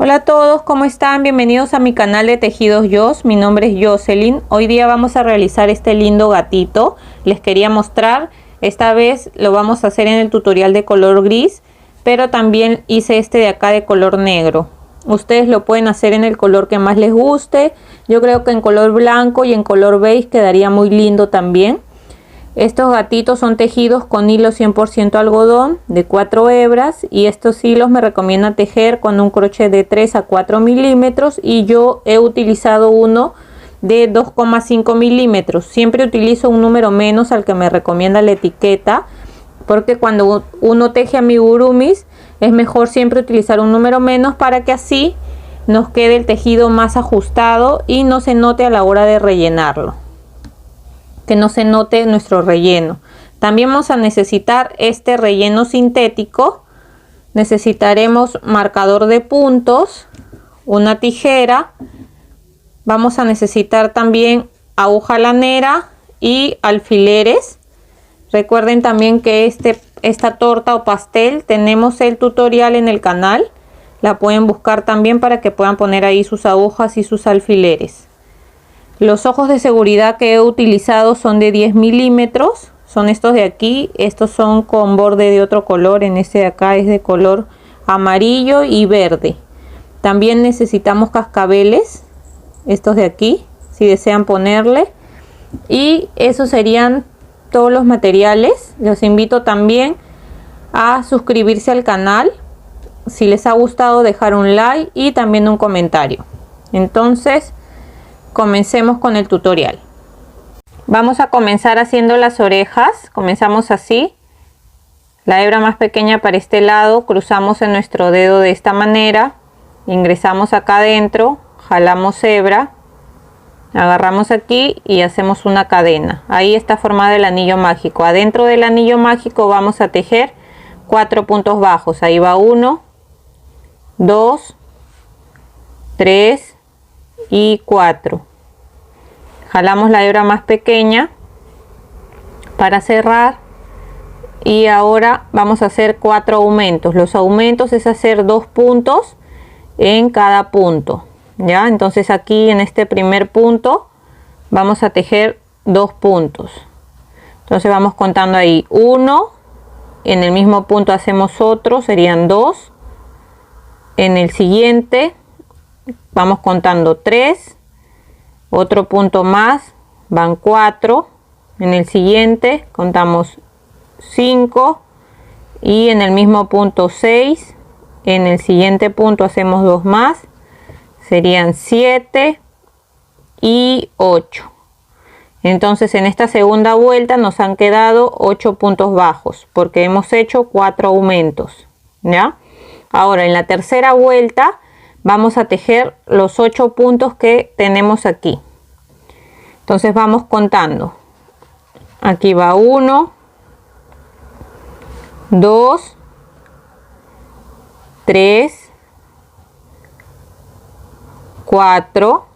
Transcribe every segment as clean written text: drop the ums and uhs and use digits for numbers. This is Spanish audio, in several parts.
Hola a todos, ¿cómo están? Bienvenidos a mi canal de Tejidos Jos. Mi nombre es Jocelyn. Hoy día vamos a realizar este lindo gatito. Les quería mostrar, esta vez lo vamos a hacer en el tutorial de color gris, pero también hice este de acá de color negro. Ustedes lo pueden hacer en el color que más les guste. Yo creo que en color blanco y en color beige quedaría muy lindo también. Estos gatitos son tejidos con hilo 100% algodón de 4 hebras y estos hilos me recomienda tejer con un crochet de 3 a 4 milímetros y yo he utilizado uno de 2,5 milímetros. Siempre utilizo un número menos al que me recomienda la etiqueta, porque cuando uno teje amigurumis es mejor siempre utilizar un número menos para que así nos quede el tejido más ajustado y no se note a la hora de rellenarlo, que no se note nuestro relleno. También vamos a necesitar este relleno sintético. Necesitaremos marcador de puntos, una tijera, vamos a necesitar también aguja lanera y alfileres. Recuerden también que esta torta o pastel tenemos el tutorial en el canal, la pueden buscar también para que puedan poner ahí sus agujas y sus alfileres. Los ojos de seguridad que he utilizado son de 10 milímetros, son estos de aquí. Estos son con borde de otro color, en este de acá es de color amarillo y verde. También necesitamos cascabeles, estos de aquí, si desean ponerle. Y esos serían todos los materiales. Los invito también a suscribirse al canal. Si les ha gustado, dejar un like y también un comentario. Entonces, comencemos con el tutorial. Vamos a comenzar haciendo las orejas. Comenzamos así, la hebra más pequeña para este lado, cruzamos en nuestro dedo de esta manera, ingresamos acá adentro, jalamos hebra, agarramos aquí y hacemos una cadena. Ahí está formado el anillo mágico. Adentro del anillo mágico vamos a tejer 4 puntos bajos. Ahí va 1, 2, 3 y 4. Jalamos la hebra más pequeña para cerrar y ahora vamos a hacer 4 aumentos. Los aumentos es hacer 2 puntos en cada punto, ya. Entonces aquí en este primer punto vamos a tejer 2 puntos. Entonces vamos contando ahí 1, en el mismo punto hacemos otro, serían 2, en el siguiente vamos contando 3, otro punto más, van 4, en el siguiente contamos 5 y en el mismo punto 6, en el siguiente punto hacemos 2 más, serían 7 y 8. Entonces en esta segunda vuelta nos han quedado 8 puntos bajos porque hemos hecho 4 aumentos, ¿ya? Ahora en la tercera vuelta vamos a tejer los 8 puntos que tenemos aquí. Entonces vamos contando. Aquí va 1, 2, 3, 4,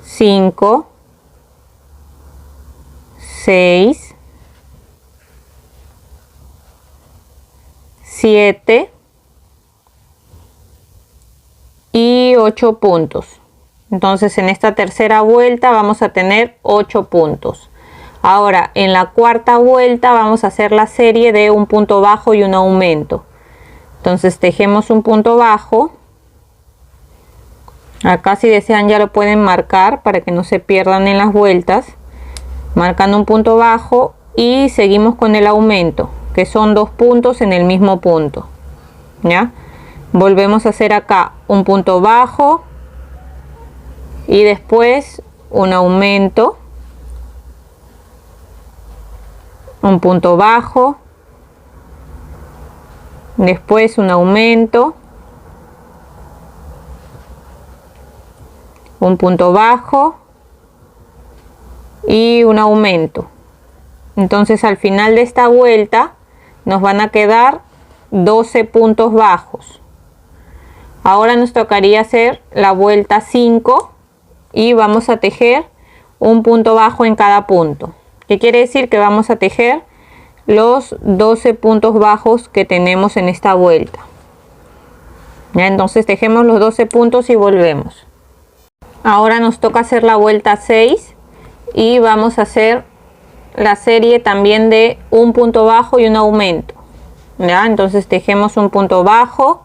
5, 6, 7 y 8 puntos. Entonces en esta tercera vuelta vamos a tener 8 puntos. Ahora en la cuarta vuelta vamos a hacer la serie de un punto bajo y un aumento. Entonces tejemos un punto bajo. Acá si desean ya lo pueden marcar para que no se pierdan en las vueltas. Marcando un punto bajo y seguimos con el aumento, que son 2 puntos en el mismo punto, ¿ya? Volvemos a hacer acá un punto bajo y después un aumento, un punto bajo, después un aumento, un punto bajo y un aumento. Entonces al final de esta vuelta nos van a quedar 12 puntos bajos. Ahora nos tocaría hacer la vuelta 5 y vamos a tejer un punto bajo en cada punto. ¿Qué quiere decir? Que vamos a tejer los 12 puntos bajos que tenemos en esta vuelta. Ya, entonces tejemos los 12 puntos y volvemos. Ahora nos toca hacer la vuelta 6 y vamos a hacer la serie también de un punto bajo y un aumento. Ya, entonces tejemos un punto bajo,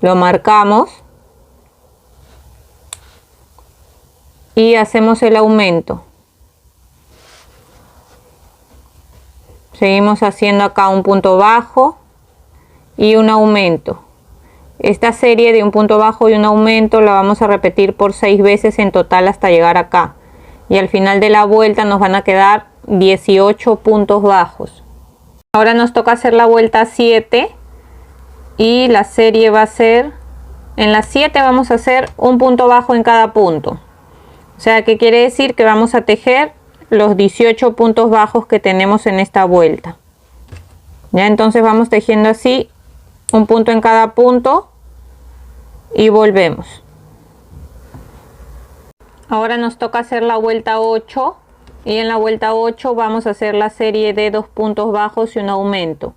lo marcamos y hacemos el aumento. Seguimos haciendo acá un punto bajo y un aumento. Esta serie de un punto bajo y un aumento la vamos a repetir por 6 veces en total hasta llegar acá. Y al final de la vuelta nos van a quedar 18 puntos bajos. Ahora nos toca hacer la vuelta 7 y la serie va a ser, en la 7 vamos a hacer un punto bajo en cada punto. O sea, ¿qué quiere decir? Que vamos a tejer los 18 puntos bajos que tenemos en esta vuelta. Ya, entonces vamos tejiendo así, un punto en cada punto y volvemos. Ahora nos toca hacer la vuelta 8 y en la vuelta 8 vamos a hacer la serie de 2 puntos bajos y un aumento.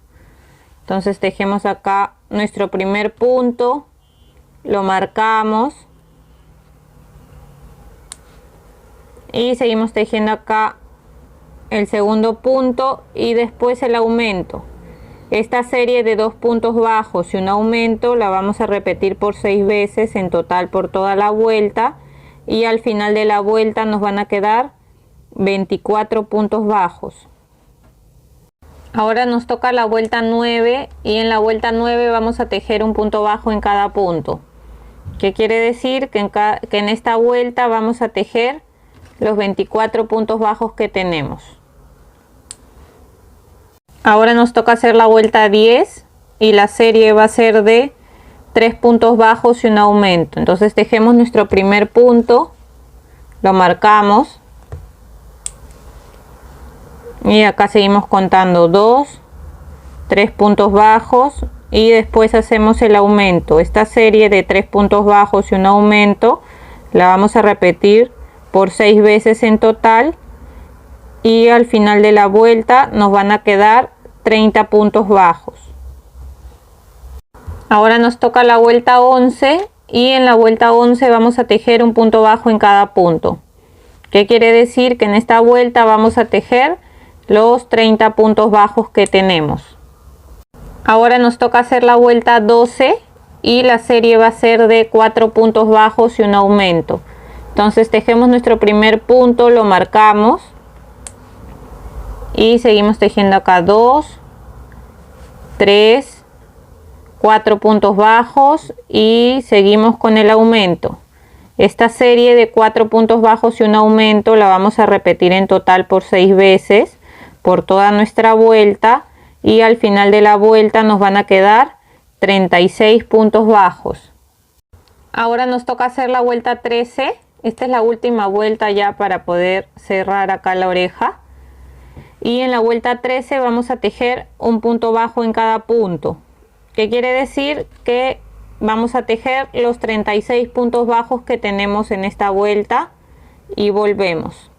Entonces tejemos acá nuestro primer punto, lo marcamos y seguimos tejiendo acá el segundo punto y después el aumento. Esta serie de 2 puntos bajos y un aumento la vamos a repetir por 6 veces en total por toda la vuelta y al final de la vuelta nos van a quedar 24 puntos bajos. Ahora nos toca la vuelta 9 y en la vuelta 9 vamos a tejer un punto bajo en cada punto. ¿Qué quiere decir? Que en esta vuelta vamos a tejer los 24 puntos bajos que tenemos. Ahora nos toca hacer la vuelta 10 y la serie va a ser de 3 puntos bajos y un aumento. Entonces tejemos nuestro primer punto, lo marcamos y acá seguimos contando 2, 3 puntos bajos y después hacemos el aumento. Esta serie de 3 puntos bajos y un aumento la vamos a repetir por 6 veces en total y al final de la vuelta nos van a quedar 30 puntos bajos. Ahora nos toca la vuelta 11 y en la vuelta 11 vamos a tejer un punto bajo en cada punto. ¿Qué quiere decir? Que en esta vuelta vamos a tejer los 30 puntos bajos que tenemos. Ahora nos toca hacer la vuelta 12 y la serie va a ser de 4 puntos bajos y un aumento. Entonces tejemos nuestro primer punto, lo marcamos y seguimos tejiendo acá 2, 3, 4 puntos bajos y seguimos con el aumento. Esta serie de 4 puntos bajos y un aumento la vamos a repetir en total por 6 veces por toda nuestra vuelta y al final de la vuelta nos van a quedar 36 puntos bajos. Ahora nos toca hacer la vuelta 13. Esta es la última vuelta ya para poder cerrar acá la oreja. Y en la vuelta 13 vamos a tejer un punto bajo en cada punto. ¿Qué quiere decir? Que vamos a tejer los 36 puntos bajos que tenemos en esta vuelta y volvemos.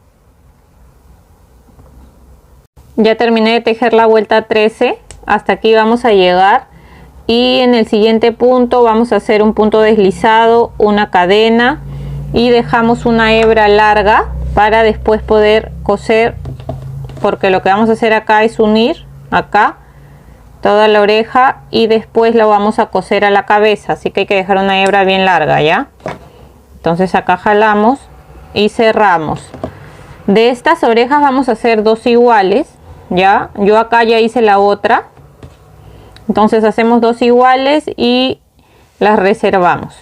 Ya terminé de tejer la vuelta 13, hasta aquí vamos a llegar y en el siguiente punto vamos a hacer un punto deslizado, una cadena y dejamos una hebra larga para después poder coser, porque lo que vamos a hacer acá es unir acá toda la oreja y después la vamos a coser a la cabeza, así que hay que dejar una hebra bien larga, ¿ya? Entonces acá jalamos y cerramos. De estas orejas vamos a hacer 2 iguales, ¿ya? Yo acá ya hice la otra, entonces hacemos 2 iguales y las reservamos.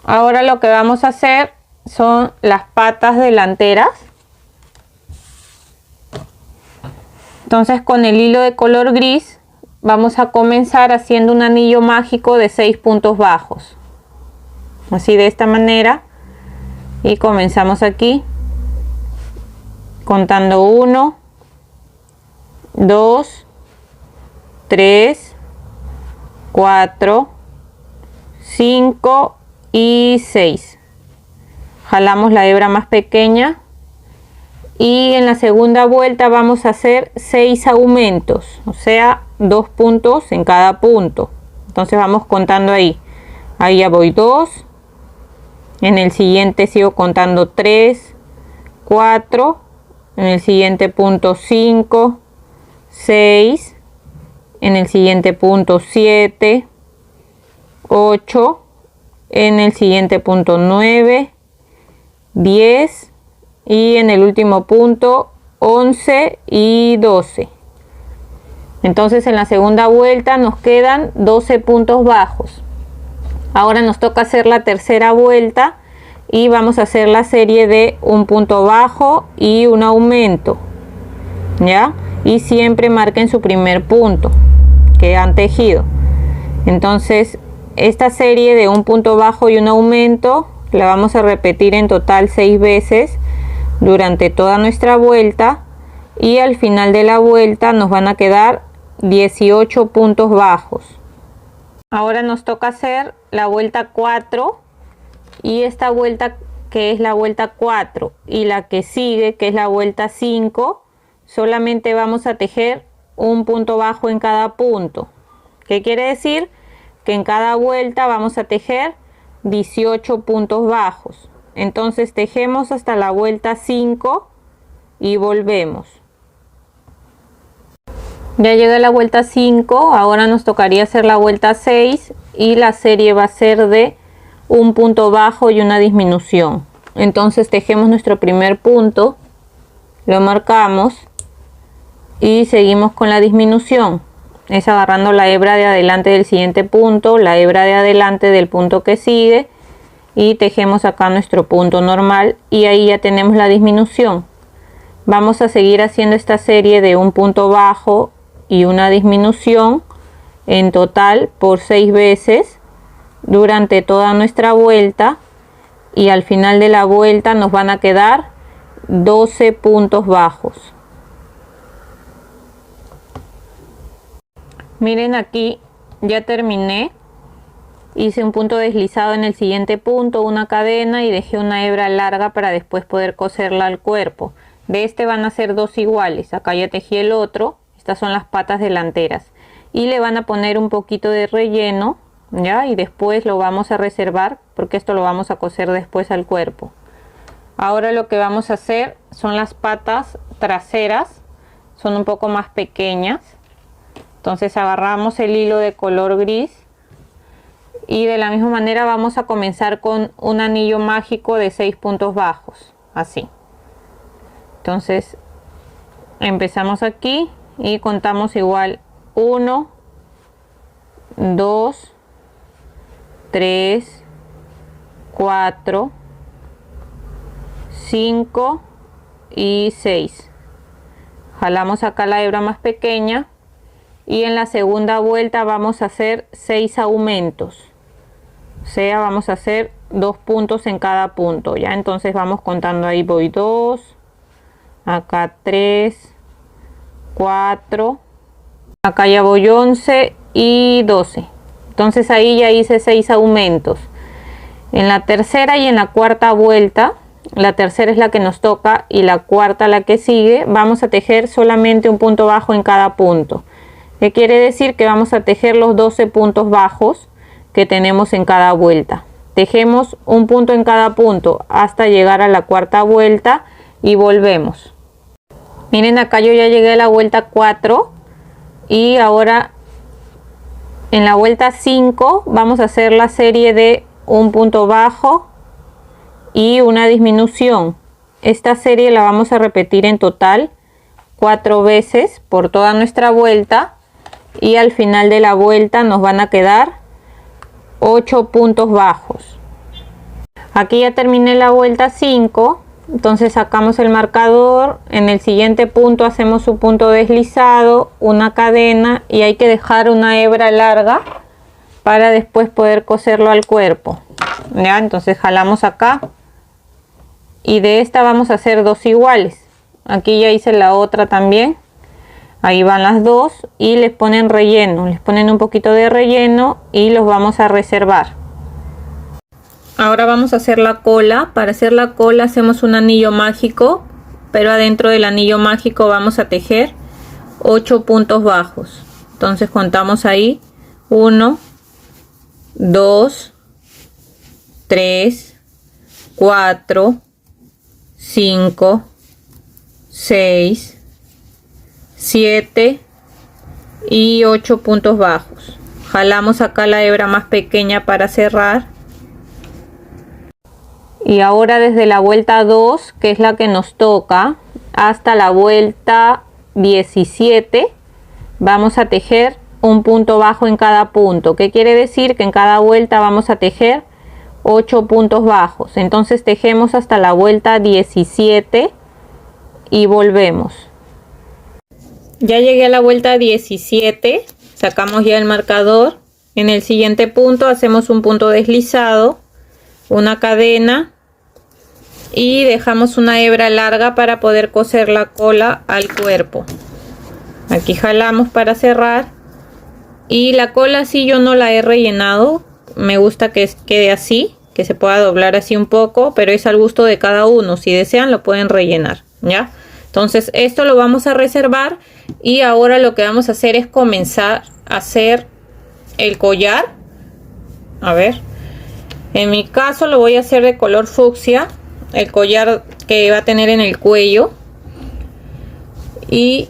Ahora lo que vamos a hacer son las patas delanteras. Entonces con el hilo de color gris vamos a comenzar haciendo un anillo mágico de 6 puntos bajos, así de esta manera, y comenzamos aquí contando 1, 2, 3, 4, 5 y 6. Jalamos la hebra más pequeña y en la segunda vuelta vamos a hacer 6 aumentos, o sea 2 puntos en cada punto. Entonces vamos contando ahí. Ahí ya voy 2. En el siguiente sigo contando 3, 4. En el siguiente punto 5, 6. En el siguiente punto 7, 8. En el siguiente punto 9, 10. Y en el último punto 11 y 12. Entonces en la segunda vuelta nos quedan 12 puntos bajos. Ahora nos toca hacer la tercera vuelta y vamos a hacer la serie de un punto bajo y un aumento, ¿ya? Y siempre marquen su primer punto que han tejido. Entonces esta serie de un punto bajo y un aumento la vamos a repetir en total 6 veces durante toda nuestra vuelta, y al final de la vuelta nos van a quedar 18 puntos bajos. Ahora nos toca hacer la vuelta 4, y esta vuelta, que es la vuelta 4, y la que sigue, que es la vuelta 5, solamente vamos a tejer un punto bajo en cada punto. ¿Qué quiere decir? Que en cada vuelta vamos a tejer 18 puntos bajos. Entonces tejemos hasta la vuelta 5 y volvemos. Ya llega la vuelta 5, ahora nos tocaría hacer la vuelta 6 y la serie va a ser de un punto bajo y una disminución. Entonces tejemos nuestro primer punto, lo marcamos y seguimos con la disminución. Es agarrando la hebra de adelante del siguiente punto, la hebra de adelante del punto que sigue, y tejemos acá nuestro punto normal, y ahí ya tenemos la disminución. Vamos a seguir haciendo esta serie de un punto bajo y una disminución en total por 6 veces durante toda nuestra vuelta, y al final de la vuelta nos van a quedar 12 puntos bajos. Miren, aquí ya terminé. Hice un punto deslizado en el siguiente punto, una cadena, y dejé una hebra larga para después poder coserla al cuerpo. De este van a ser 2 iguales. Acá ya tejí el otro. Estas son las patas delanteras. Y le van a poner un poquito de relleno, ¿ya? Y después lo vamos a reservar porque esto lo vamos a coser después al cuerpo. Ahora lo que vamos a hacer son las patas traseras. Son un poco más pequeñas. Entonces agarramos el hilo de color gris y de la misma manera vamos a comenzar con un anillo mágico de 6 puntos bajos, así. Entonces empezamos aquí y contamos igual 1, 2, 3, 4, 5 y 6. Jalamos acá la hebra más pequeña y en la segunda vuelta vamos a hacer 6 aumentos, o sea, vamos a hacer 2 puntos en cada punto, ya. Entonces vamos contando, ahí voy 2, acá 3, 4, acá ya voy 11 y 12. Entonces ahí ya hice 6 aumentos. En la tercera y en la cuarta vuelta, la tercera es la que nos toca y la cuarta la que sigue, vamos a tejer solamente un punto bajo en cada punto. ¿Qué quiere decir? Que vamos a tejer los 12 puntos bajos que tenemos en cada vuelta. Tejemos un punto en cada punto hasta llegar a la cuarta vuelta y volvemos. Miren, acá yo ya llegué a la vuelta 4 y ahora en la vuelta 5 vamos a hacer la serie de un punto bajo y una disminución. Esta serie la vamos a repetir en total 4 veces por toda nuestra vuelta, y al final de la vuelta nos van a quedar 8 puntos bajos. Aquí ya terminé la vuelta 5, entonces sacamos el marcador. En el siguiente punto hacemos un punto deslizado, una cadena, y hay que dejar una hebra larga para después poder coserlo al cuerpo, ¿ya? Entonces jalamos acá y de esta vamos a hacer 2 iguales. Aquí ya hice la otra también. Ahí van las 2 y les ponen relleno, les ponen un poquito de relleno y los vamos a reservar. Ahora vamos a hacer la cola. Para hacer la cola hacemos un anillo mágico, pero adentro del anillo mágico vamos a tejer 8 puntos bajos. Entonces contamos ahí 1, 2, 3, 4, 5, 6, 7 y 8 puntos bajos. Jalamos acá la hebra más pequeña para cerrar. Y ahora desde la vuelta 2, que es la que nos toca, hasta la vuelta 17, vamos a tejer un punto bajo en cada punto. ¿Qué quiere decir? Que en cada vuelta vamos a tejer 8 puntos bajos. Entonces tejemos hasta la vuelta 17 y volvemos. Ya llegué a la vuelta 17, sacamos ya el marcador. En el siguiente punto hacemos un punto deslizado, una cadena y dejamos una hebra larga para poder coser la cola al cuerpo. Aquí jalamos para cerrar y la cola sí yo no la he rellenado, me gusta que quede así, que se pueda doblar así un poco, pero es al gusto de cada uno, si desean lo pueden rellenar, ¿ya? Entonces esto lo vamos a reservar y ahora lo que vamos a hacer es comenzar a hacer el collar. A ver, en mi caso lo voy a hacer de color fucsia, el collar que va a tener en el cuello, y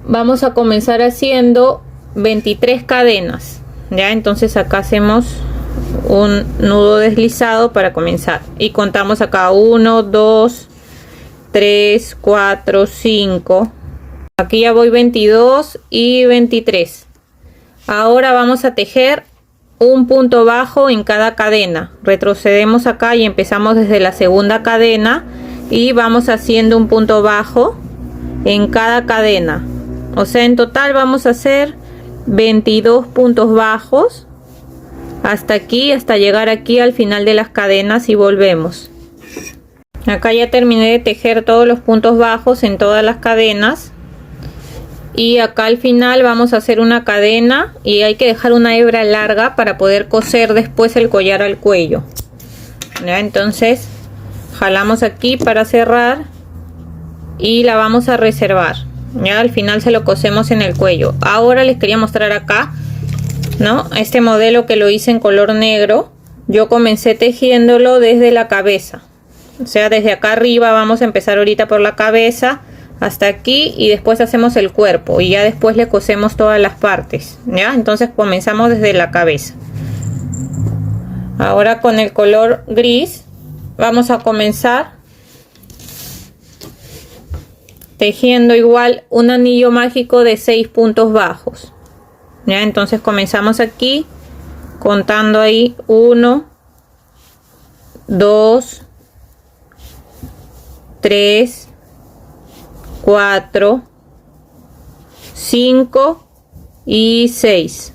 vamos a comenzar haciendo 23 cadenas, ya. Entonces acá hacemos un nudo deslizado para comenzar y contamos acá 1, 2, 3, 4, 5. Aquí ya voy 22 y 23. Ahora vamos a tejer un punto bajo en cada cadena. Retrocedemos acá y empezamos desde la segunda cadena y vamos haciendo un punto bajo en cada cadena. O sea, en total vamos a hacer 22 puntos bajos hasta aquí, hasta llegar aquí al final de las cadenas y volvemos. Acá ya terminé de tejer todos los puntos bajos en todas las cadenas. Y acá al final vamos a hacer una cadena y hay que dejar una hebra larga para poder coser después el collar al cuello, ¿ya? Entonces jalamos aquí para cerrar y la vamos a reservar, ya. Al final se lo cosemos en el cuello. Ahora les quería mostrar acá, ¿no? Este modelo que lo hice en color negro. Yo comencé tejiéndolo desde la cabeza, o sea, desde acá arriba. Vamos a empezar ahorita por la cabeza hasta aquí y después hacemos el cuerpo y ya después le cosemos todas las partes, ya. Entonces comenzamos desde la cabeza. Ahora con el color gris vamos a comenzar tejiendo igual un anillo mágico de 6 puntos bajos, ya. Entonces comenzamos aquí contando ahí 1, 2, 3, 4, 5 y 6.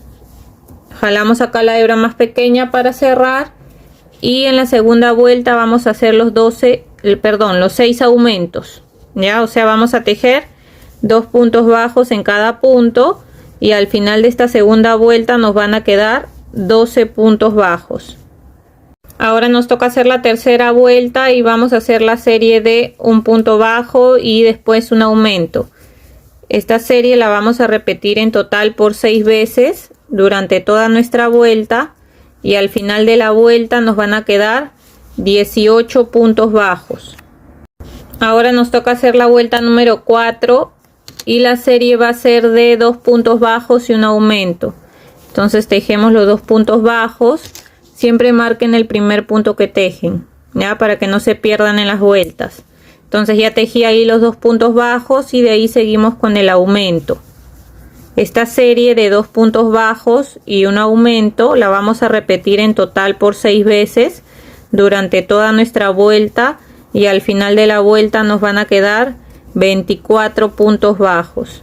Jalamos acá la hebra más pequeña para cerrar y en la segunda vuelta vamos a hacer los 6 aumentos, ya. O sea, vamos a tejer 2 puntos bajos en cada punto y al final de esta segunda vuelta nos van a quedar 12 puntos bajos. Ahora nos toca hacer la tercera vuelta y vamos a hacer la serie de un punto bajo y después un aumento. Esta serie la vamos a repetir en total por 6 veces durante toda nuestra vuelta y al final de la vuelta nos van a quedar 18 puntos bajos. Ahora nos toca hacer la vuelta número 4 y la serie va a ser de 2 puntos bajos y un aumento. Entonces tejemos los 2 puntos bajos. Siempre marquen el primer punto que tejen, ya, para que no se pierdan en las vueltas. Entonces ya tejí ahí los 2 puntos bajos y de ahí seguimos con el aumento. Esta serie de 2 puntos bajos y un aumento la vamos a repetir en total por 6 veces durante toda nuestra vuelta y al final de la vuelta nos van a quedar 24 puntos bajos.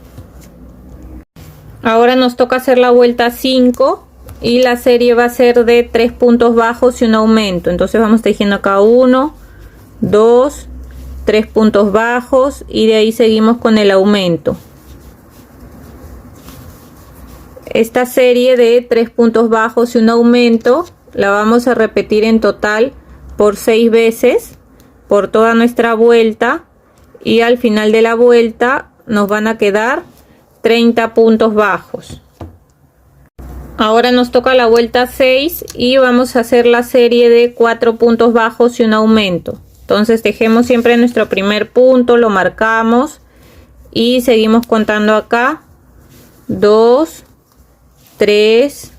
Ahora nos toca hacer la vuelta 5 y la serie va a ser de 3 puntos bajos y un aumento. Entonces vamos tejiendo acá 1, 2, 3 puntos bajos y de ahí seguimos con el aumento. Esta serie de 3 puntos bajos y un aumento la vamos a repetir en total por 6 veces por toda nuestra vuelta y al final de la vuelta nos van a quedar 30 puntos bajos. Ahora nos toca la vuelta 6 y vamos a hacer la serie de 4 puntos bajos y un aumento. Entonces tejemos siempre nuestro primer punto, lo marcamos y seguimos contando acá 2, 3,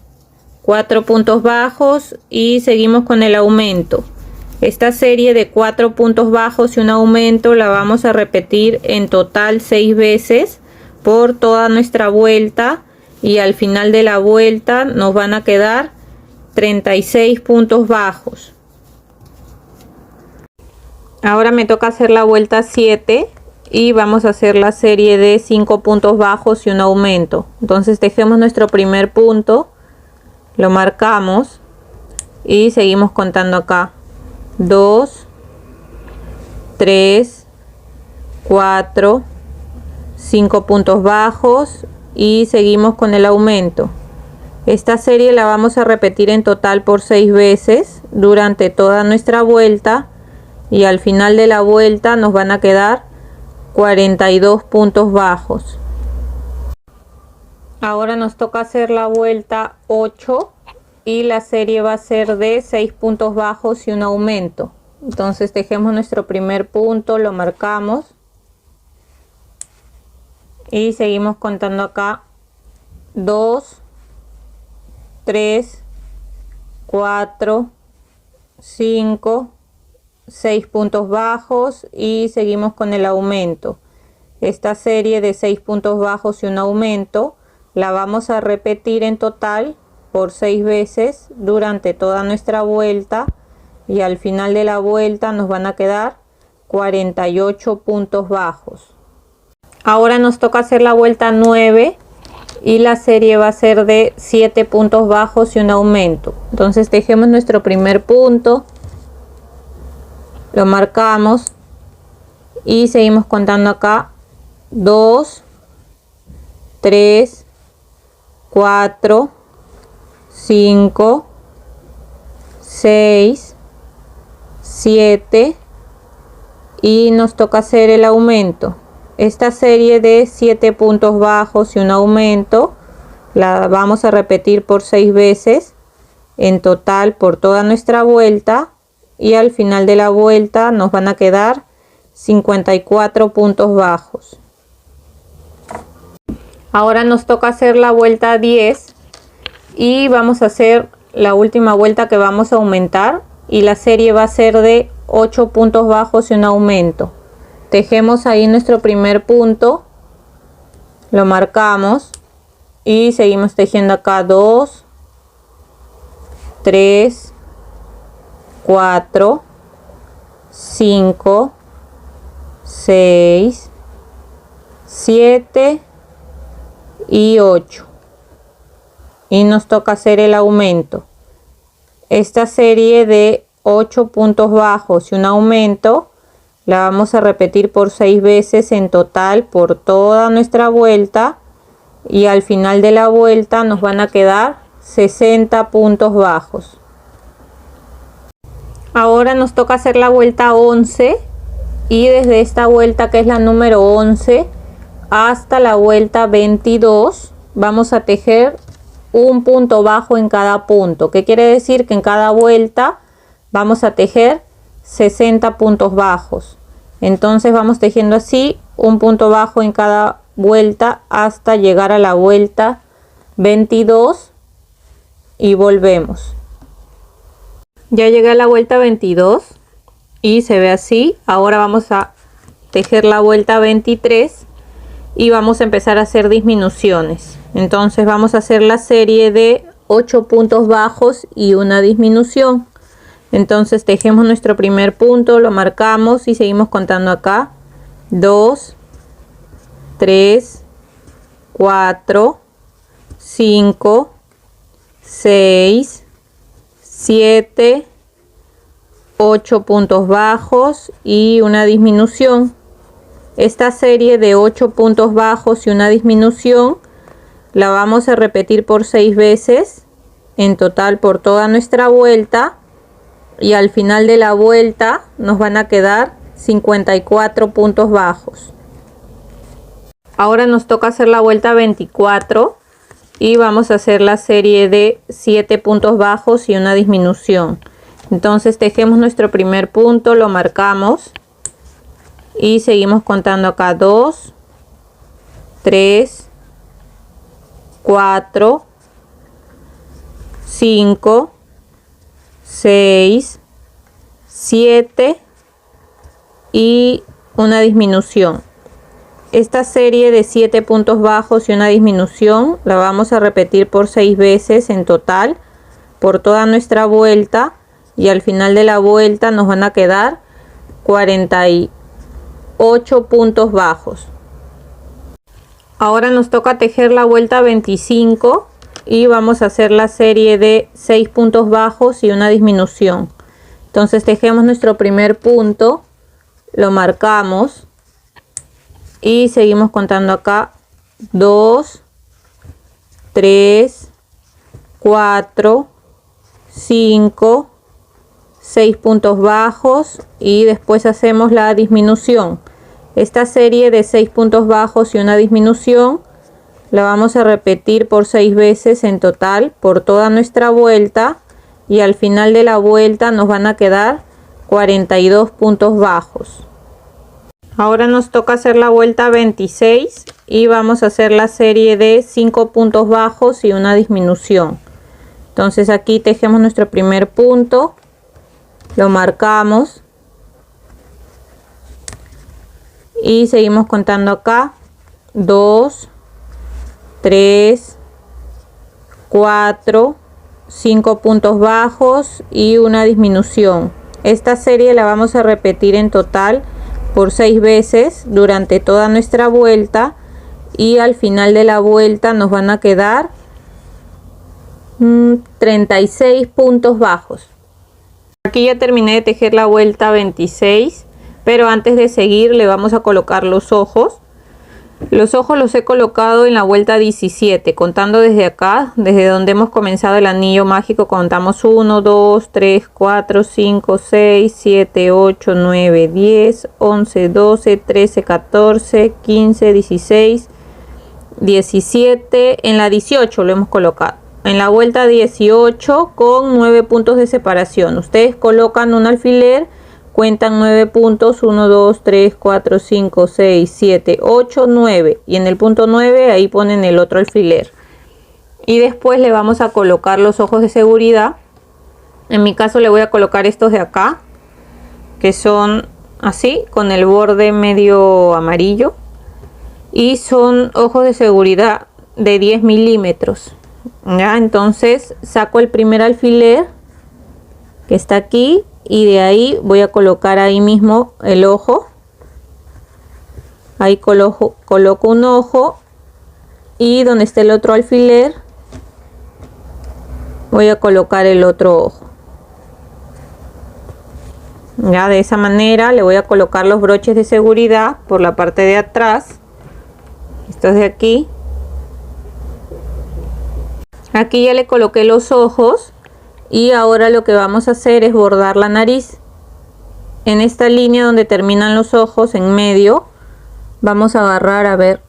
4 puntos bajos y seguimos con el aumento. Esta serie de 4 puntos bajos y un aumento la vamos a repetir en total 6 veces por toda nuestra vuelta, y al final de la vuelta nos van a quedar 36 puntos bajos. Ahora me toca hacer la vuelta 7 y vamos a hacer la serie de 5 puntos bajos y un aumento. Entonces tejemos nuestro primer punto, lo marcamos y seguimos contando acá 2, 3, 4, 5 puntos bajos y seguimos con el aumento. Esta serie la vamos a repetir en total por 6 veces durante toda nuestra vuelta, y al final de la vuelta nos van a quedar 42 puntos bajos. Ahora nos toca hacer la vuelta 8 y la serie va a ser de 6 puntos bajos y un aumento. Entonces tejemos nuestro primer punto, lo marcamos y seguimos contando acá 2, 3, 4, 5, 6 puntos bajos y seguimos con el aumento. Esta serie de 6 puntos bajos y un aumento la vamos a repetir en total por 6 veces durante toda nuestra vuelta, y al final de la vuelta nos van a quedar 48 puntos bajos. Ahora nos toca hacer la vuelta 9 y la serie va a ser de 7 puntos bajos y un aumento. Entonces tejemos nuestro primer punto, lo marcamos y seguimos contando acá 2, 3, 4, 5, 6, 7 y nos toca hacer el aumento. Esta serie de 7 puntos bajos y un aumento la vamos a repetir por 6 veces en total por toda nuestra vuelta, y al final de la vuelta nos van a quedar 54 puntos bajos. Ahora nos toca hacer la vuelta 10 y vamos a hacer la última vuelta que vamos a aumentar, y la serie va a ser de 8 puntos bajos y un aumento. Tejemos ahí nuestro primer punto, lo marcamos y seguimos tejiendo acá 2, 3, 4, 5, 6, 7 y 8, y nos toca hacer el aumento. Esta serie de 8 puntos bajos y un aumento la vamos a repetir por 6 veces en total por toda nuestra vuelta, y al final de la vuelta nos van a quedar 60 puntos bajos. Ahora nos toca hacer la vuelta 11 y desde esta vuelta, que es la número 11, hasta la vuelta 22 vamos a tejer un punto bajo en cada punto. ¿Qué quiere decir? Que en cada vuelta vamos a tejer 60 puntos bajos. Entonces vamos tejiendo así un punto bajo en cada vuelta hasta llegar a la vuelta 22 y volvemos. Ya llegué a la vuelta 22 y se ve así. Ahora vamos a tejer la vuelta 23 y vamos a empezar a hacer disminuciones. Entonces vamos a hacer la serie de 8 puntos bajos y una disminución. Entonces tejemos nuestro primer punto, lo marcamos y seguimos contando acá 2, 3, 4, 5, 6, 7, 8 puntos bajos y una disminución. Esta serie de 8 puntos bajos y una disminución la vamos a repetir por 6 veces en total por toda nuestra vuelta, y al final de la vuelta nos van a quedar 54 puntos bajos. Ahora nos toca hacer la vuelta 24 y vamos a hacer la serie de 7 puntos bajos y una disminución. Entonces tejemos nuestro primer punto, lo marcamos y seguimos contando acá 2, 3, 4, 5, 6, 7 y una disminución. Esta serie de 7 puntos bajos y una disminución la vamos a repetir por 6 veces en total por toda nuestra vuelta, y al final de la vuelta nos van a quedar 48 puntos bajos. Ahora nos toca tejer la vuelta 25 y vamos a hacer la serie de 6 puntos bajos y una disminución. Entonces tejemos nuestro primer punto, lo marcamos y seguimos contando acá 2, 3, 4, 5, 6 puntos bajos y después hacemos la disminución. Esta serie de 6 puntos bajos y una disminución la vamos a repetir por 6 veces en total por toda nuestra vuelta, y al final de la vuelta nos van a quedar 42 puntos bajos. Ahora nos toca hacer la vuelta 26 y vamos a hacer la serie de 5 puntos bajos y una disminución. Entonces aquí tejemos nuestro primer punto, lo marcamos y seguimos contando acá 2, 3, 4, 5 puntos bajos y una disminución. Esta serie la vamos a repetir en total por 6 veces durante toda nuestra vuelta, y al final de la vuelta nos van a quedar 36 puntos bajos. Aquí ya terminé de tejer la vuelta 26, pero antes de seguir le vamos a colocar los ojos. Los ojos los he colocado en la vuelta 17, contando desde acá, desde donde hemos comenzado el anillo mágico. Contamos 1, 2, 3, 4, 5, 6, 7, 8, 9, 10, 11, 12, 13, 14, 15, 16, 17. En la 18 lo hemos colocado. En la vuelta 18 con 9 puntos de separación. Ustedes colocan un alfiler, cuentan 9 puntos, 1, 2, 3, 4, 5, 6, 7, 8, 9. Y en el punto 9 ahí ponen el otro alfiler. Y después le vamos a colocar los ojos de seguridad. En mi caso le voy a colocar estos de acá, que son así, con el borde medio amarillo. Y son ojos de seguridad de 10 milímetros. Ya, entonces saco el primer alfiler que está aquí y de ahí voy a colocar ahí mismo el ojo. Ahí coloco un ojo, y donde está el otro alfiler voy a colocar el otro ojo. Ya, de esa manera le voy a colocar los broches de seguridad por la parte de atrás. Estos de aquí. Aquí ya le coloqué los ojos, y ahora lo que vamos a hacer es bordar la nariz. En esta línea donde terminan los ojos, en medio, vamos a agarrar, a ver,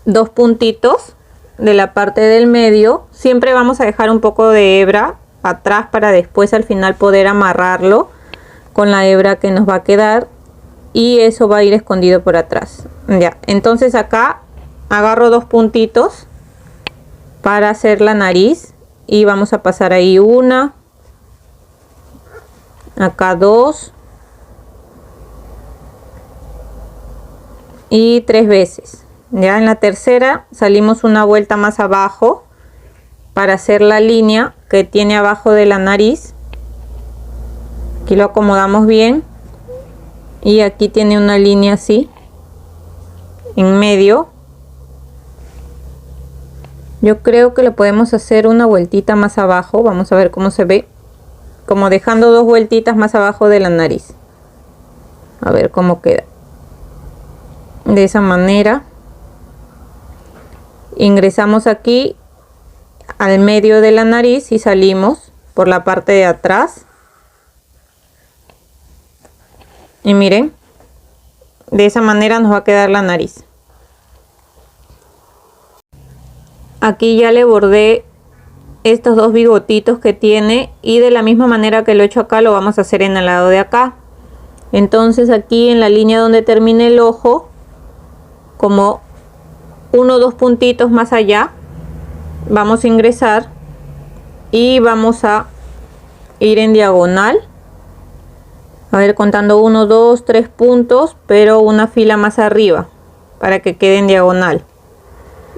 2 puntitos de la parte del medio. Siempre vamos a dejar un poco de hebra atrás para después al final poder amarrarlo con la hebra que nos va a quedar, y eso va a ir escondido por atrás. Ya, entonces acá agarro 2 puntitos para hacer la nariz y vamos a pasar ahí una, acá 2 y 3 veces. Ya en la tercera salimos una vuelta más abajo para hacer la línea que tiene abajo de la nariz. Aquí lo acomodamos bien, y aquí tiene una línea así en medio. Yo creo que le podemos hacer una vueltita más abajo. Vamos a ver cómo se ve. Como dejando 2 vueltitas más abajo de la nariz. A ver cómo queda. De esa manera. Ingresamos aquí al medio de la nariz y salimos por la parte de atrás. Y miren. De esa manera nos va a quedar la nariz. Aquí ya le bordé estos dos bigotitos que tiene, y de la misma manera que lo he hecho acá lo vamos a hacer en el lado de acá. Entonces aquí en la línea donde termine el ojo, como 1 o 2 puntitos más allá, vamos a ingresar y vamos a ir en diagonal, a ver, contando 1, 2, 3 puntos, pero una fila más arriba para que quede en diagonal.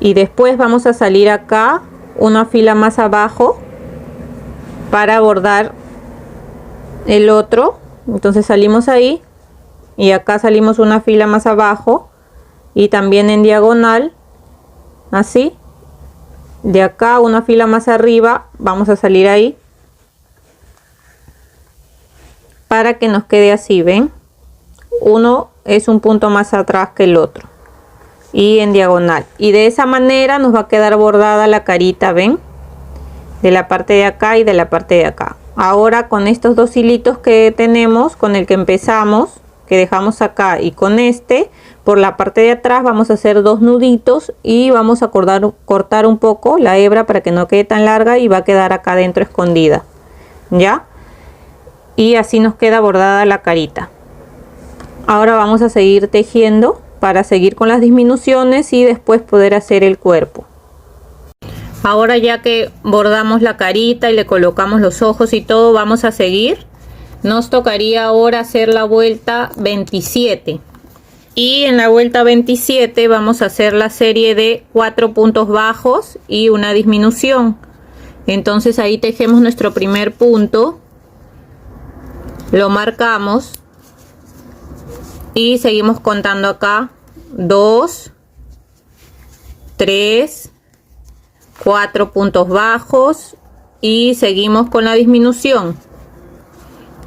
Y después vamos a salir acá una fila más abajo para bordar el otro. Entonces salimos ahí y acá salimos una fila más abajo y también en diagonal, así. De acá una fila más arriba vamos a salir ahí para que nos quede así, ¿ven? Uno es un punto más atrás que el otro y en diagonal, y de esa manera nos va a quedar bordada la carita, ¿ven? De la parte de acá y de la parte de acá. Ahora con estos dos hilitos que tenemos, con el que empezamos, que dejamos acá, y con este por la parte de atrás vamos a hacer 2 nuditos y vamos a cortar un poco la hebra para que no quede tan larga y va a quedar acá adentro escondida, ¿ya? Y así nos queda bordada la carita. Ahora vamos a seguir tejiendo para seguir con las disminuciones y después poder hacer el cuerpo. Ahora ya que bordamos la carita y le colocamos los ojos y todo, vamos a seguir. Nos tocaría ahora hacer la vuelta 27. Y en la vuelta 27 vamos a hacer la serie de 4 puntos bajos y una disminución. Entonces ahí tejemos nuestro primer punto, lo marcamos y seguimos contando acá 2, 3, 4 puntos bajos y seguimos con la disminución.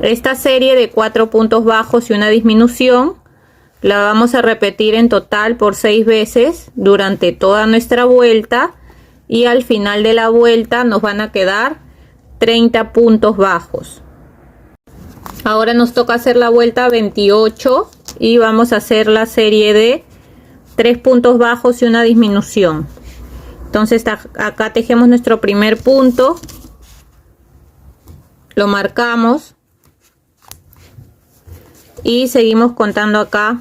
Esta serie de 4 puntos bajos y una disminución la vamos a repetir en total por 6 veces durante toda nuestra vuelta, y al final de la vuelta nos van a quedar 30 puntos bajos. Ahora nos toca hacer la vuelta 28 y vamos a hacer la serie de 3 puntos bajos y una disminución. Entonces acá tejemos nuestro primer punto, lo marcamos y seguimos contando acá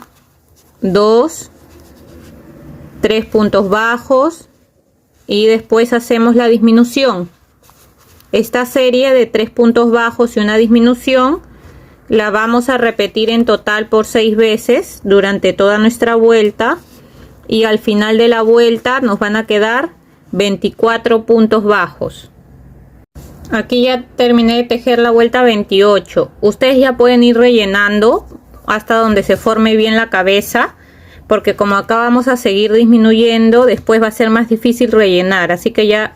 2, 3 puntos bajos y después hacemos la disminución. Esta serie de 3 puntos bajos y una disminución la vamos a repetir en total por 6 veces durante toda nuestra vuelta, y al final de la vuelta nos van a quedar 24 puntos bajos. Aquí ya terminé de tejer la vuelta 28. Ustedes ya pueden ir rellenando hasta donde se forme bien la cabeza, porque como acá vamos a seguir disminuyendo, después va a ser más difícil rellenar, así que ya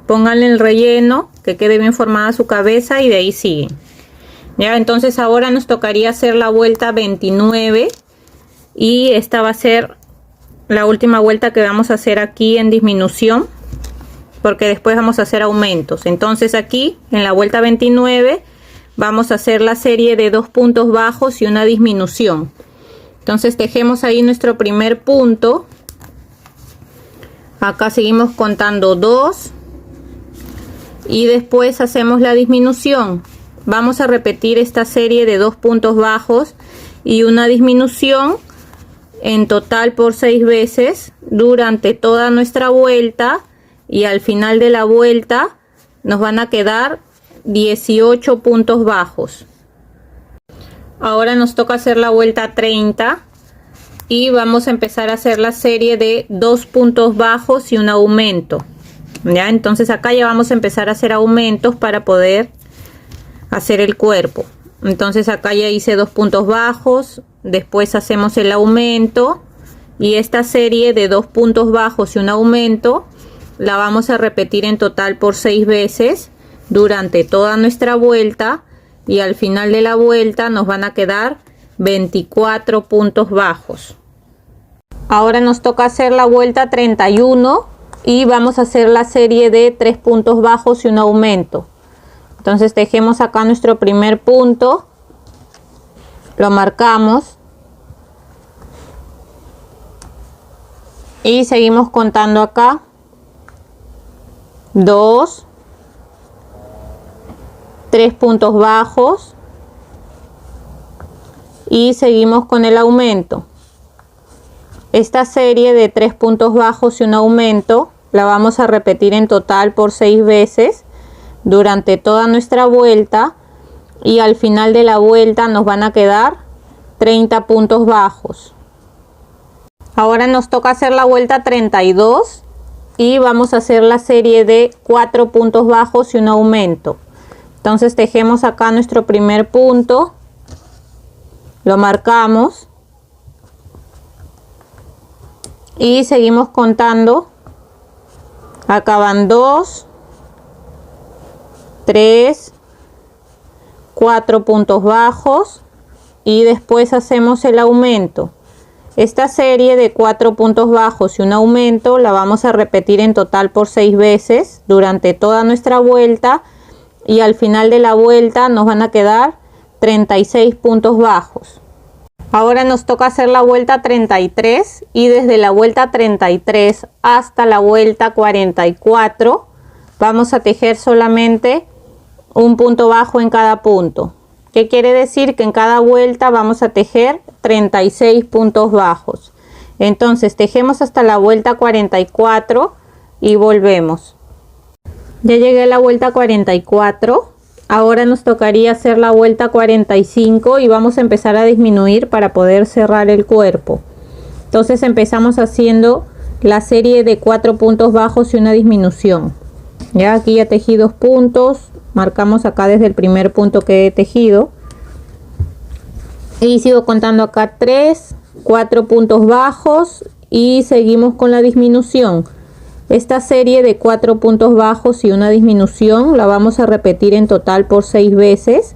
pónganle el relleno, que quede bien formada su cabeza, y de ahí siguen. Ya, entonces ahora nos tocaría hacer la vuelta 29 y esta va a ser la última vuelta que vamos a hacer aquí en disminución, porque después vamos a hacer aumentos. Entonces aquí en la vuelta 29 vamos a hacer la serie de 2 puntos bajos y una disminución. Entonces tejemos ahí nuestro primer punto, acá seguimos contando 2 y después hacemos la disminución. Vamos a repetir esta serie de 2 puntos bajos y una disminución en total por 6 veces durante toda nuestra vuelta, y al final de la vuelta nos van a quedar 18 puntos bajos. Ahora nos toca hacer la vuelta 30 y vamos a empezar a hacer la serie de 2 puntos bajos y un aumento. ¿Ya? Entonces acá ya vamos a empezar a hacer aumentos para poder hacer el cuerpo. Entonces acá ya hice 2 puntos bajos, después hacemos el aumento, y esta serie de 2 puntos bajos y un aumento la vamos a repetir en total por 6 veces durante toda nuestra vuelta, y al final de la vuelta nos van a quedar 24 puntos bajos. Ahora nos toca hacer la vuelta 31 y vamos a hacer la serie de 3 puntos bajos y un aumento. Entonces tejemos acá nuestro primer punto, lo marcamos y seguimos contando acá 2, 3 puntos bajos y seguimos con el aumento. Esta serie de 3 puntos bajos y un aumento la vamos a repetir en total por 6 veces durante toda nuestra vuelta, y al final de la vuelta nos van a quedar 30 puntos bajos. Ahora nos toca hacer la vuelta 32 y vamos a hacer la serie de 4 puntos bajos y un aumento. Entonces tejemos acá nuestro primer punto, lo marcamos y seguimos contando. Acá van 2, 3, 4 puntos bajos y después hacemos el aumento. Esta serie de 4 puntos bajos y un aumento la vamos a repetir en total por 6 veces durante toda nuestra vuelta, y al final de la vuelta nos van a quedar 36 puntos bajos. Ahora nos toca hacer la vuelta 33 y desde la vuelta 33 hasta la vuelta 44 vamos a tejer solamente un punto bajo en cada punto. ¿Qué quiere decir? Que en cada vuelta vamos a tejer 36 puntos bajos. Entonces tejemos hasta la vuelta 44 y volvemos. Ya llegué a la vuelta 44. Ahora nos tocaría hacer la vuelta 45 y vamos a empezar a disminuir para poder cerrar el cuerpo. Entonces empezamos haciendo la serie de 4 puntos bajos y una disminución. Ya aquí ya tejí 2 puntos, marcamos acá desde el primer punto que he tejido y sigo contando acá 3, 4 puntos bajos y seguimos con la disminución. Esta serie de 4 puntos bajos y una disminución la vamos a repetir en total por 6 veces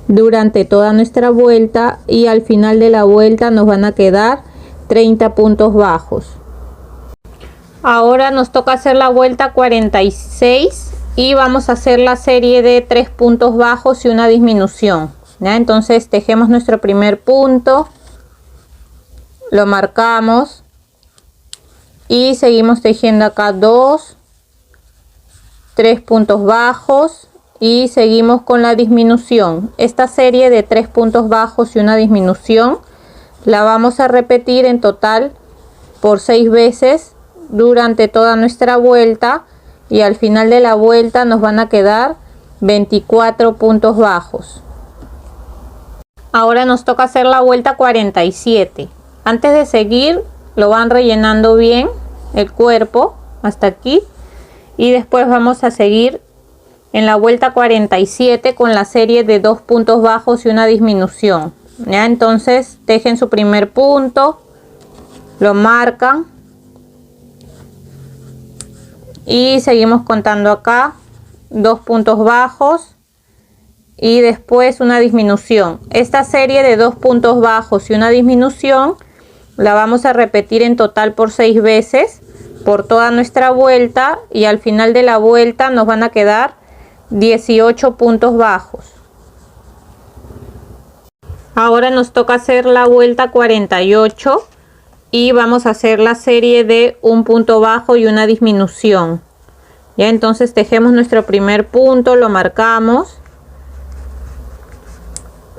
durante toda nuestra vuelta, y al final de la vuelta nos van a quedar 30 puntos bajos. Ahora nos toca hacer la vuelta 46 y vamos a hacer la serie de 3 puntos bajos y una disminución. ¿Ya? Entonces tejemos nuestro primer punto, lo marcamos y seguimos tejiendo acá 2, 3 puntos bajos y seguimos con la disminución. Esta serie de 3 puntos bajos y una disminución la vamos a repetir en total por 6 veces durante toda nuestra vuelta, y al final de la vuelta nos van a quedar 24 puntos bajos. Ahora nos toca hacer la vuelta 47. Antes de seguir lo van rellenando bien el cuerpo hasta aquí, y después vamos a seguir en la vuelta 47 con la serie de 2 puntos bajos y una disminución. ¿Ya? Entonces tejen su primer punto, lo marcan y seguimos contando acá 2 puntos bajos y después una disminución. Esta serie de 2 puntos bajos y una disminución la vamos a repetir en total por 6 veces por toda nuestra vuelta, y al final de la vuelta nos van a quedar 18 puntos bajos. Ahora nos toca hacer la vuelta 48 y vamos a hacer la serie de un punto bajo y una disminución. Ya, entonces tejemos nuestro primer punto, lo marcamos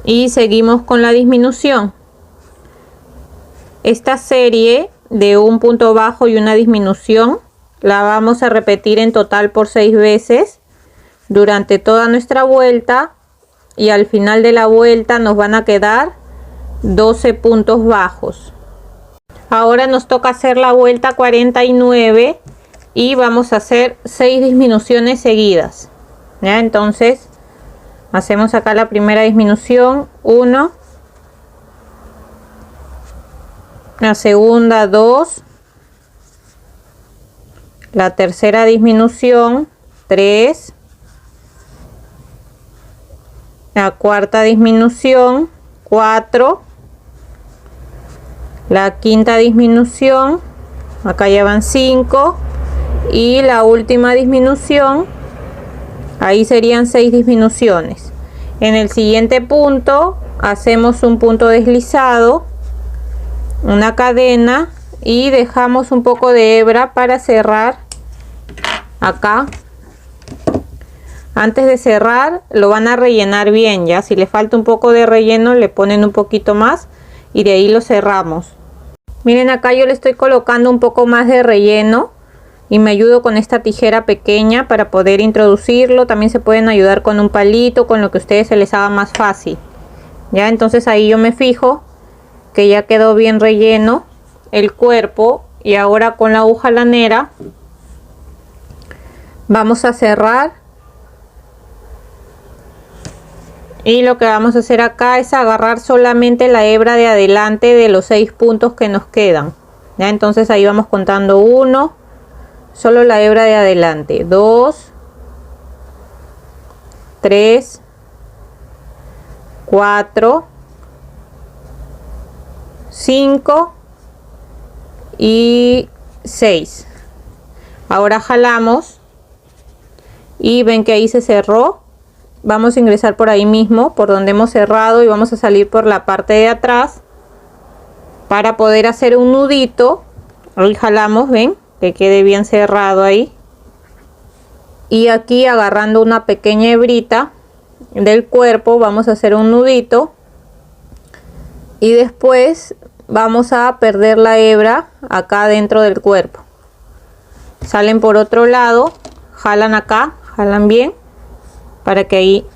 y seguimos con la disminución. Esta serie de un punto bajo y una disminución la vamos a repetir en total por 6 veces durante toda nuestra vuelta, y al final de la vuelta nos van a quedar 12 puntos bajos. Ahora nos toca hacer la vuelta 49 y vamos a hacer 6 disminuciones seguidas. ¿Ya? Entonces hacemos acá la primera disminución, 1, la segunda 2, la tercera disminución 3, la cuarta disminución 4, la quinta disminución, acá ya van 5, y la última disminución, ahí serían 6 disminuciones. En el siguiente punto hacemos un punto deslizado, una cadena y dejamos un poco de hebra para cerrar acá Antes de cerrar lo van a rellenar bien, ya si le falta un poco de relleno le ponen un poquito más y de ahí lo cerramos. Miren, acá yo le estoy colocando un poco más de relleno y me ayudo con esta tijera pequeña para poder introducirlo. También se pueden ayudar con un palito, con lo que a ustedes se les haga más fácil. Ya, entonces ahí yo me fijo que ya quedó bien relleno el cuerpo, y ahora con la aguja lanera vamos a cerrar. Y lo que vamos a hacer acá es agarrar solamente la hebra de adelante de los 6 puntos que nos quedan. ¿Ya? Entonces ahí vamos contando 1, solo la hebra de adelante, 2, 3, 4, 5 y 6. Ahora jalamos y ven que ahí se cerró. Vamos a ingresar por ahí mismo, por donde hemos cerrado, y vamos a salir por la parte de atrás para poder hacer un nudito. Ahí jalamos, ven que quede bien cerrado ahí, y aquí agarrando una pequeña hebrita del cuerpo vamos a hacer un nudito, y después vamos a perder la hebra acá dentro del cuerpo. Salen por otro lado, jalan acá, jalan bien para que ahí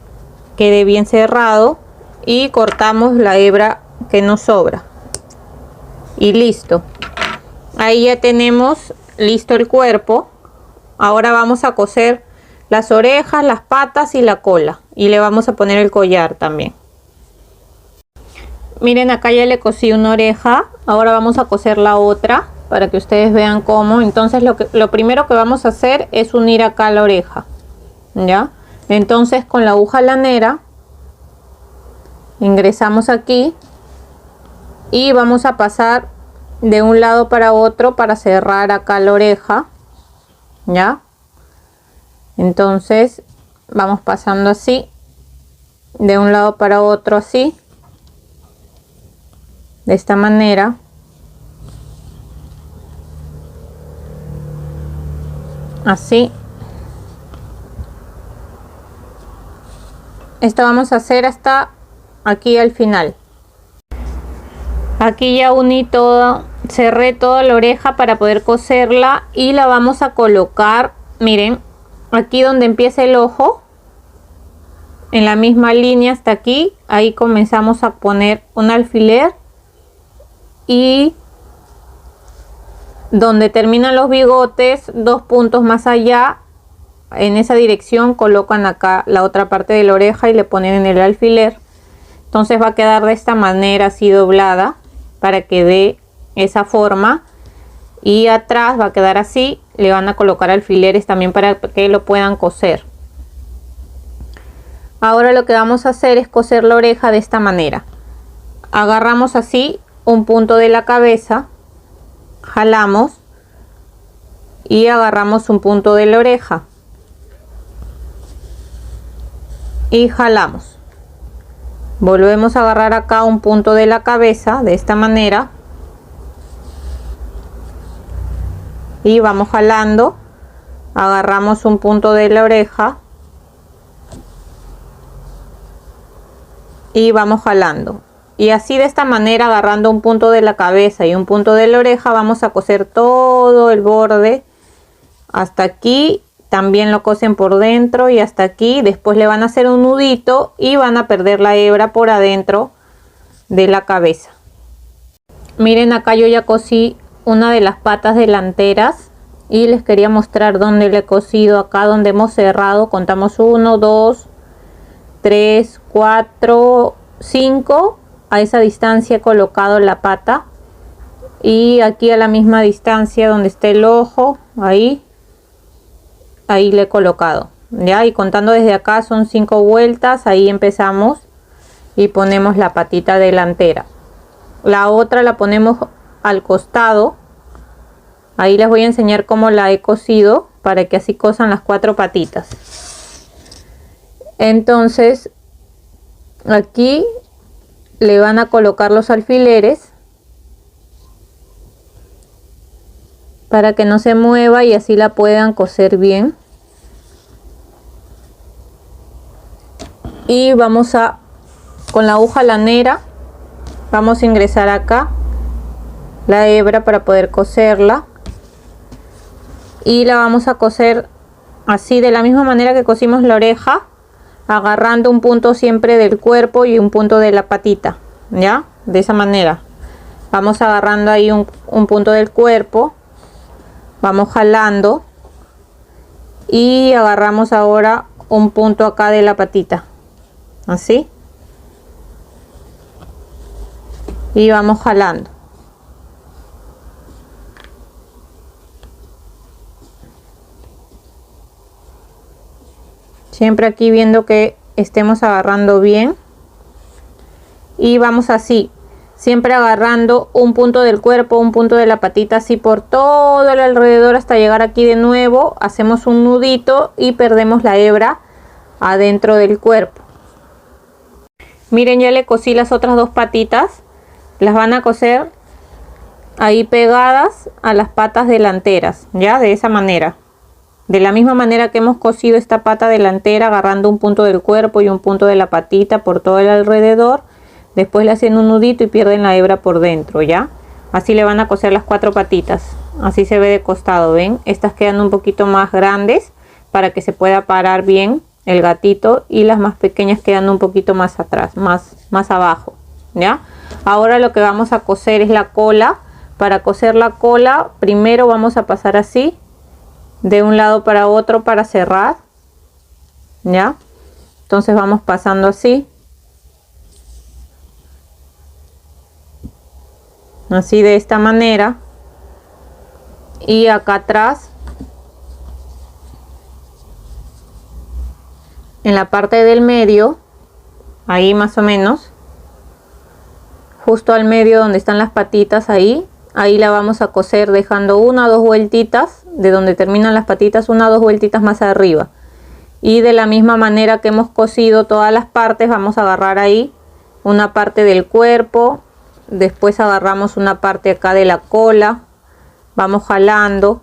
quede bien cerrado, y cortamos la hebra que nos sobra y listo. Ahí ya tenemos listo el cuerpo. Ahora vamos a coser las orejas, las patas y la cola, y le vamos a poner el collar también. Miren, acá ya le cosí una oreja. Ahora vamos a coser la otra para que ustedes vean cómo. Entonces lo primero que vamos a hacer es unir acá la oreja, ¿ya? Entonces con la aguja lanera ingresamos aquí y vamos a pasar de un lado para otro para cerrar acá la oreja, ¿ya? Entonces vamos pasando así de un lado para otro, así, de esta manera. Así. Esto vamos a hacer hasta aquí al final. Aquí ya uní todo, cerré toda la oreja para poder coserla, y la vamos a colocar, miren, aquí donde empieza el ojo, en la misma línea hasta aquí. Ahí comenzamos a poner un alfiler, y donde terminan los bigotes, 2 puntos más allá, en esa dirección colocan acá la otra parte de la oreja y le ponen en el alfiler. Entonces va a quedar de esta manera, así doblada, para que dé esa forma, y atrás va a quedar así. Le van a colocar alfileres también para que lo puedan coser. Ahora lo que vamos a hacer es coser la oreja de esta manera. Agarramos así un punto de la cabeza, jalamos y agarramos un punto de la oreja y jalamos. Volvemos a agarrar acá un punto de la cabeza de esta manera y vamos jalando. Agarramos un punto de la oreja y vamos jalando, y así de esta manera, agarrando un punto de la cabeza y un punto de la oreja, vamos a coser todo el borde hasta aquí. También lo cosen por dentro y hasta aquí. Después le van a hacer un nudito y van a perder la hebra por adentro de la cabeza. Miren, acá yo ya cosí una de las patas delanteras y les quería mostrar dónde le he cosido. Acá donde hemos cerrado, contamos 1, 2, 3, 4, 5. A esa distancia he colocado la pata, y aquí a la misma distancia donde esté el ojo, ahí le he colocado, ya, y contando desde acá son 5 vueltas. Ahí empezamos y ponemos la patita delantera. La otra la ponemos al costado. Ahí les voy a enseñar cómo la he cosido para que así cosan las 4 patitas. Entonces aquí le van a colocar los alfileres para que no se mueva y así la puedan coser bien. y vamos a, con la aguja lanera, vamos a ingresar acá la hebra para poder coserla, y la vamos a coser así, de la misma manera que cosimos la oreja, agarrando un punto siempre del cuerpo y un punto de la patita, ya, de esa manera vamos agarrando ahí un punto del cuerpo, vamos jalando y agarramos ahora un punto acá de la patita, así, y vamos jalando. Siempre aquí viendo que estemos agarrando bien, y vamos así, siempre agarrando un punto del cuerpo, un punto de la patita, así por todo el alrededor hasta llegar aquí de nuevo. Hacemos un nudito y perdemos la hebra adentro del cuerpo. Miren, ya le cosí las otras dos patitas, las van a coser ahí pegadas a las patas delanteras, ya, de esa manera. De la misma manera que hemos cosido esta pata delantera, agarrando un punto del cuerpo y un punto de la patita por todo el alrededor, después le hacen un nudito y pierden la hebra por dentro, ¿ya? Así le van a coser las 4 patitas, así se ve de costado, ¿ven? Estas quedan un poquito más grandes para que se pueda parar bien el gatito, y las más pequeñas quedan un poquito más atrás, más abajo, ¿ya? Ahora lo que vamos a coser es la cola. Para coser la cola, primero vamos a pasar así, de un lado para otro para cerrar, ¿ya? Entonces vamos pasando así, así de esta manera, y acá atrás, en la parte del medio, ahí más o menos, justo al medio donde están las patitas, ahí la vamos a coser dejando una o dos vueltitas de donde terminan las patitas, una o dos vueltitas más arriba, y de la misma manera que hemos cosido todas las partes, vamos a agarrar ahí una parte del cuerpo, después agarramos una parte acá de la cola, vamos jalando,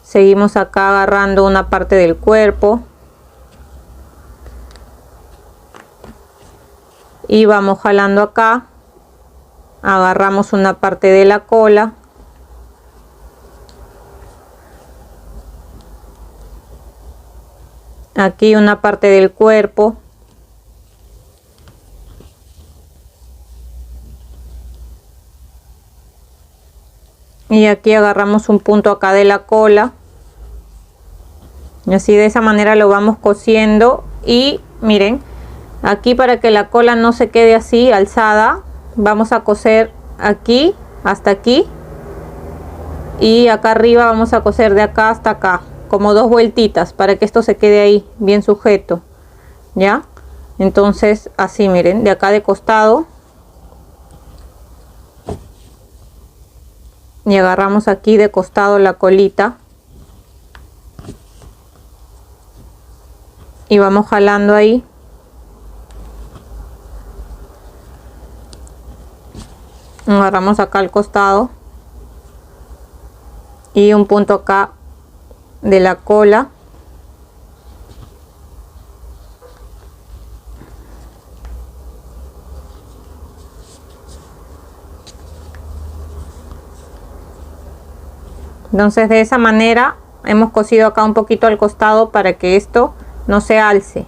seguimos acá agarrando una parte del cuerpo y vamos jalando acá, agarramos una parte de la cola, aquí una parte del cuerpo, y aquí agarramos un punto acá de la cola, y así de esa manera lo vamos cosiendo. Y miren, aquí para que la cola no se quede así alzada, vamos a coser aquí hasta aquí, y acá arriba vamos a coser de acá hasta acá, como 2 vueltitas para que esto se quede ahí bien sujeto, ya. Entonces así, miren, de acá de costado, y agarramos aquí de costado la colita y vamos jalando ahí, agarramos acá al costado y un punto acá de la cola, entonces de esa manera hemos cosido acá un poquito al costado para que esto no se alce.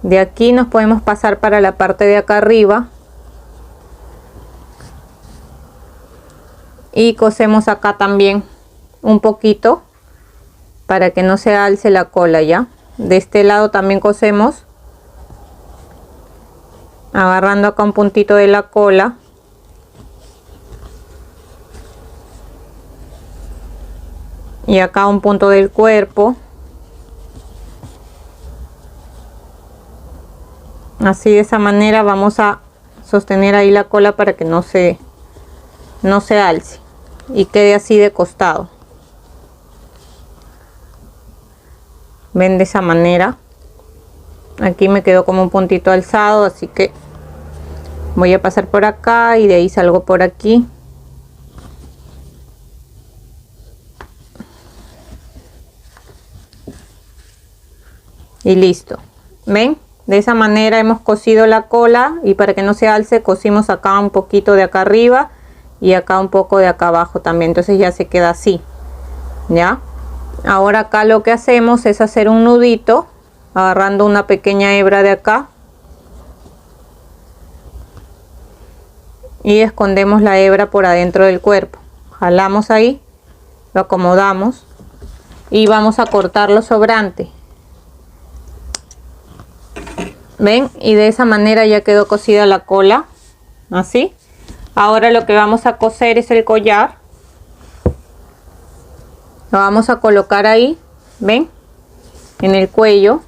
De aquí nos podemos pasar para la parte de acá arriba y cosemos acá también un poquito para que no se alce la cola, ya. De este lado también cosemos agarrando acá un puntito de la cola y acá un punto del cuerpo, así de esa manera vamos a sostener ahí la cola para que no se alce y quede así de costado. Ven, de esa manera. Aquí me quedó como un puntito alzado, así que voy a pasar por acá y de ahí salgo por aquí. Y listo. ¿Ven? De esa manera hemos cosido la cola, y para que no se alce cosimos acá un poquito de acá arriba y acá un poco de acá abajo también. Entonces ya se queda así, ¿ya? Ahora acá lo que hacemos es hacer un nudito agarrando una pequeña hebra de acá y escondemos la hebra por adentro del cuerpo. Jalamos ahí, lo acomodamos y vamos a cortar lo sobrante. ¿Ven? Y de esa manera ya quedó cosida la cola, así. Ahora lo que vamos a coser es el collar. Lo vamos a colocar ahí, ¿ven? En el cuello.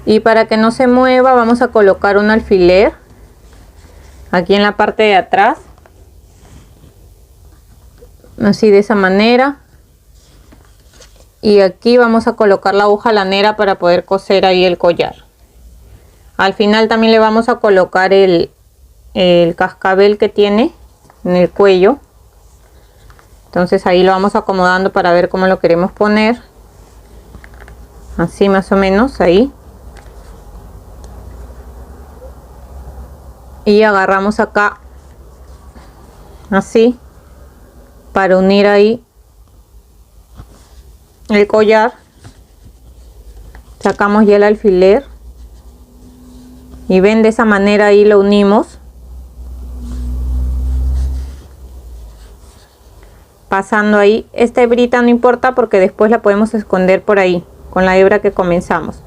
Y para que no se mueva vamos a colocar un alfiler aquí en la parte de atrás. Así, de esa manera. Y aquí vamos a colocar la aguja lanera para poder coser ahí el collar. Al final también le vamos a colocar el cascabel que tiene en el cuello. Entonces ahí lo vamos acomodando para ver cómo lo queremos poner. Así más o menos, ahí. Y agarramos acá, así, para unir ahí el collar. Sacamos ya el alfiler. Y ven, de esa manera ahí lo unimos. Pasando ahí. Esta hebrita no importa porque después la podemos esconder por ahí con la hebra que comenzamos.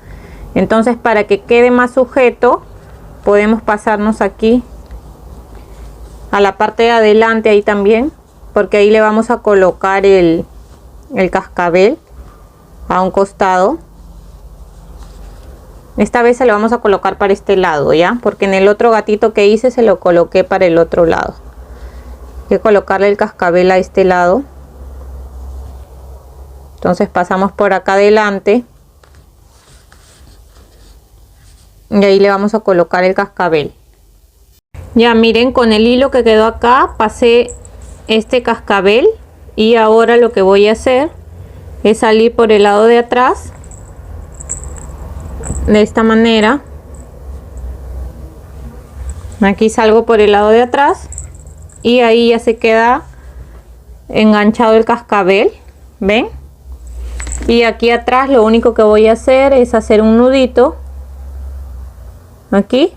Entonces, para que quede más sujeto, podemos pasarnos aquí a la parte de adelante ahí también, porque ahí le vamos a colocar el cascabel a un costado. Esta vez se lo vamos a colocar para este lado, ¿ya? Porque en el otro gatito que hice se lo coloqué para el otro lado. Hay que colocarle el cascabel a este lado. Entonces pasamos por acá adelante. Y ahí le vamos a colocar el cascabel. Ya miren, con el hilo que quedó acá pasé este cascabel. Y ahora lo que voy a hacer es salir por el lado de atrás. De esta manera. Aquí salgo por el lado de atrás. Y ahí ya se queda enganchado el cascabel. ¿Ven? Y aquí atrás lo único que voy a hacer es hacer un nudito. Aquí.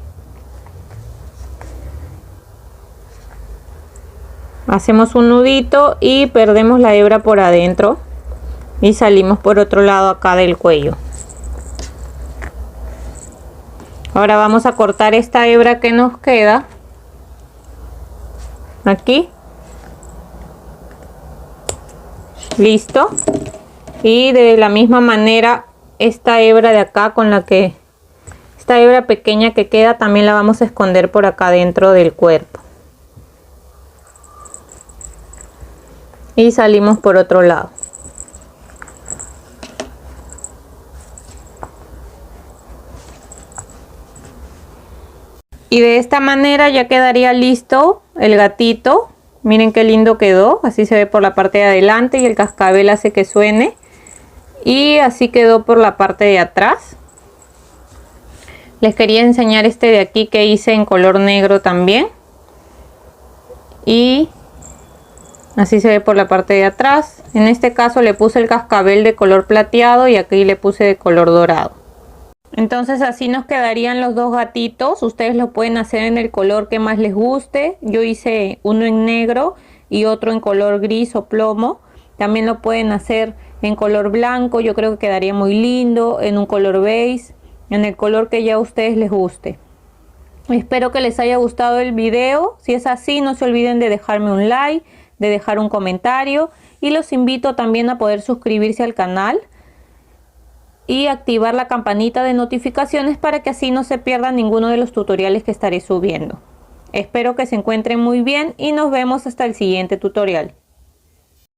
Hacemos un nudito y perdemos la hebra por adentro. Y salimos por otro lado acá del cuello. Ahora vamos a cortar esta hebra que nos queda aquí. Listo. Y de la misma manera esta hebra de acá con la que esta hebra pequeña que queda también la vamos a esconder por acá dentro del cuerpo. Y salimos por otro lado. Y de esta manera ya quedaría listo el gatito. Miren qué lindo quedó. Así se ve por la parte de adelante y el cascabel hace que suene. Y así quedó por la parte de atrás. Les quería enseñar este de aquí que hice en color negro también. Y así se ve por la parte de atrás. En este caso le puse el cascabel de color plateado y aquí le puse de color dorado. Entonces así nos quedarían los dos gatitos. Ustedes lo pueden hacer en el color que más les guste. Yo hice uno en negro y otro en color gris o plomo. También lo pueden hacer en color blanco. Yo creo que quedaría muy lindo. En un color beige. En el color que ya a ustedes les guste. Espero que les haya gustado el video. Si es así, no se olviden de dejarme un like, de dejar un comentario. Y los invito también a poder suscribirse al canal. Y activar la campanita de notificaciones para que así no se pierdan ninguno de los tutoriales que estaré subiendo. Espero que se encuentren muy bien y nos vemos hasta el siguiente tutorial.